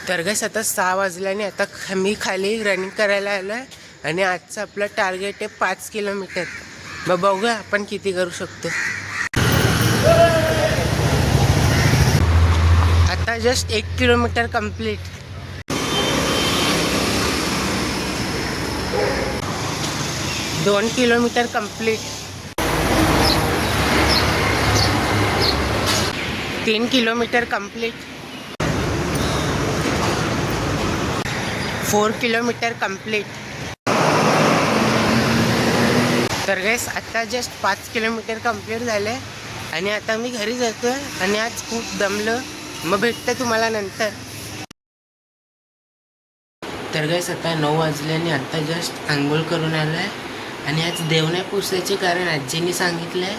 तर गाइस आता 6 वाजल्याने आता मी खाली रनिंग करायला आलो आहे आणि आजचं आपलं टार्गेट आहे 5 किलोमीटर. मग बघूया आपण किती करू शकतो. आता जस्ट 1 किलोमीटर कंप्लीट. दोन kilometre complete. 3 kilometre complete. 4 kilometre complete. तर गाइस आता जस्ट 5 किलोमीटर कंप्लीट झाले आणि आता मी घरी जातोय आणि आज खूप दमलो. मग भेटते तुम्हाला नंतर. तर गाइस आता 9 वाजल्याने आता जस्ट आंघोळ करून आलो आहे आणि आज देव नाही पुसायचे कारण आजींनी सांगितलं आहे.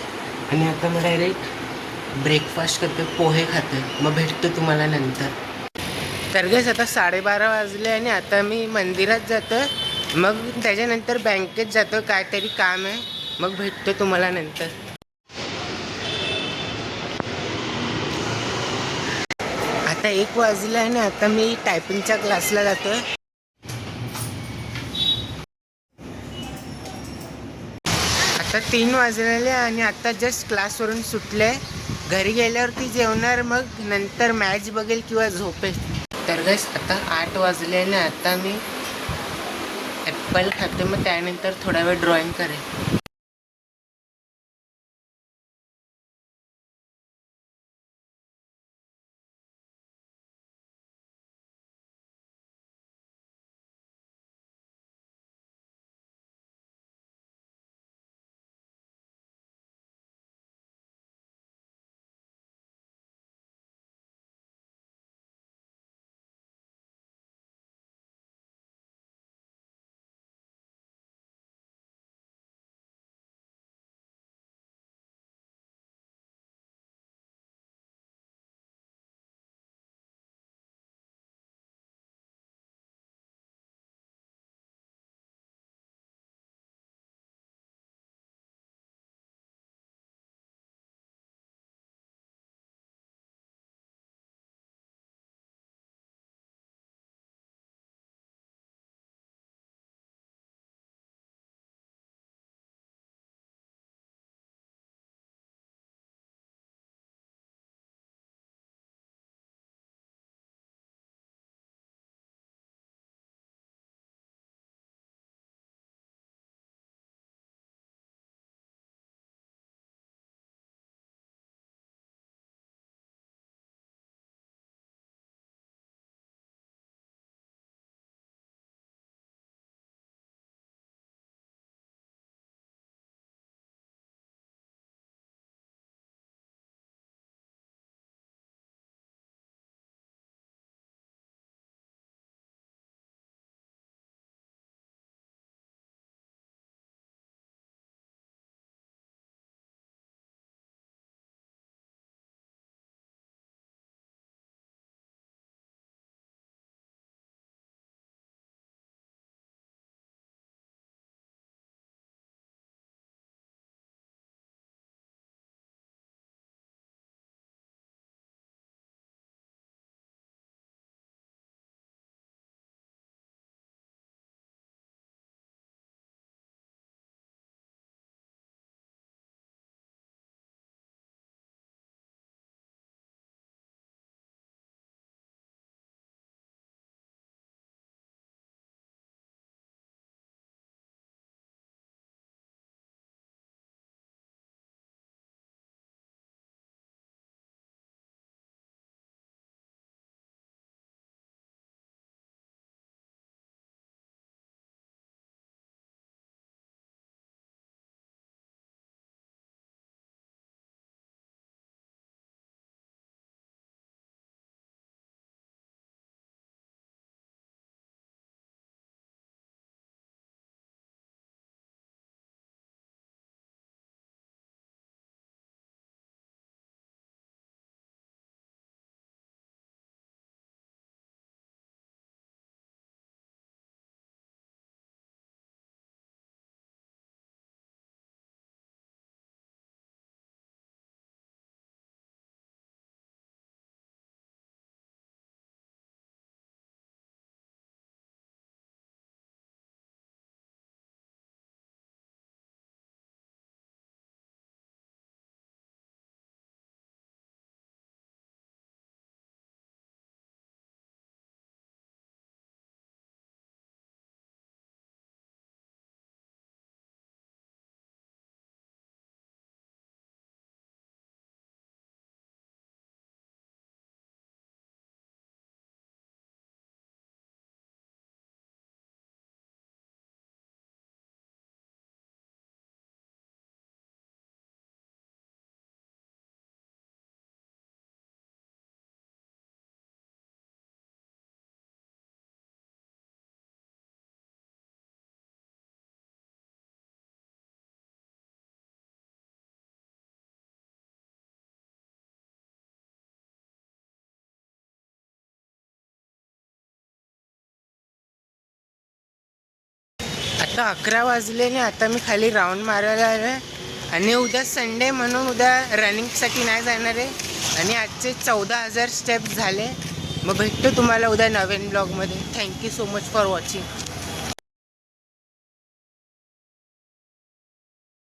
आणि आता मग डायरेक्ट ब्रेकफास्ट करतो, पोहे खातो. मग भेटतो तुम्हाला नंतर. तर गाइस आता 12:30 वाजले आणि आता मी मंदिरात जातो. मग त्याच्यानंतर बँकेत जातो, काहीतरी काम आहे. मग भेटतो तुम्हाला नंतर. आता 1 वाजले आणि आता मी टायपिंगच्या क्लासला जातोय. आता 3 वाजलेले आणि आता जस्ट क्लासवरून सुटले. घरी गेल्यावरती जेवणार, मग नंतर मॅच बघेल किंवा झोपेल. तर गाइस आता 8 वाजले आणि आता मी ॲपल खाते. मग त्यानंतर थोडा वेळ ड्रॉइंग करेल. आता 11 वाजले आणि आता मी खाली राऊंड मारायला आलो आहे. आणि उद्या संडे म्हणून उद्या रनिंगसाठी नाही जाणार आहे. आणि आजचे 14,000 स्टेप्स झाले. मग भेटतो तुम्हाला उद्या नवीन ब्लॉगमध्ये. Thank you so much for watching.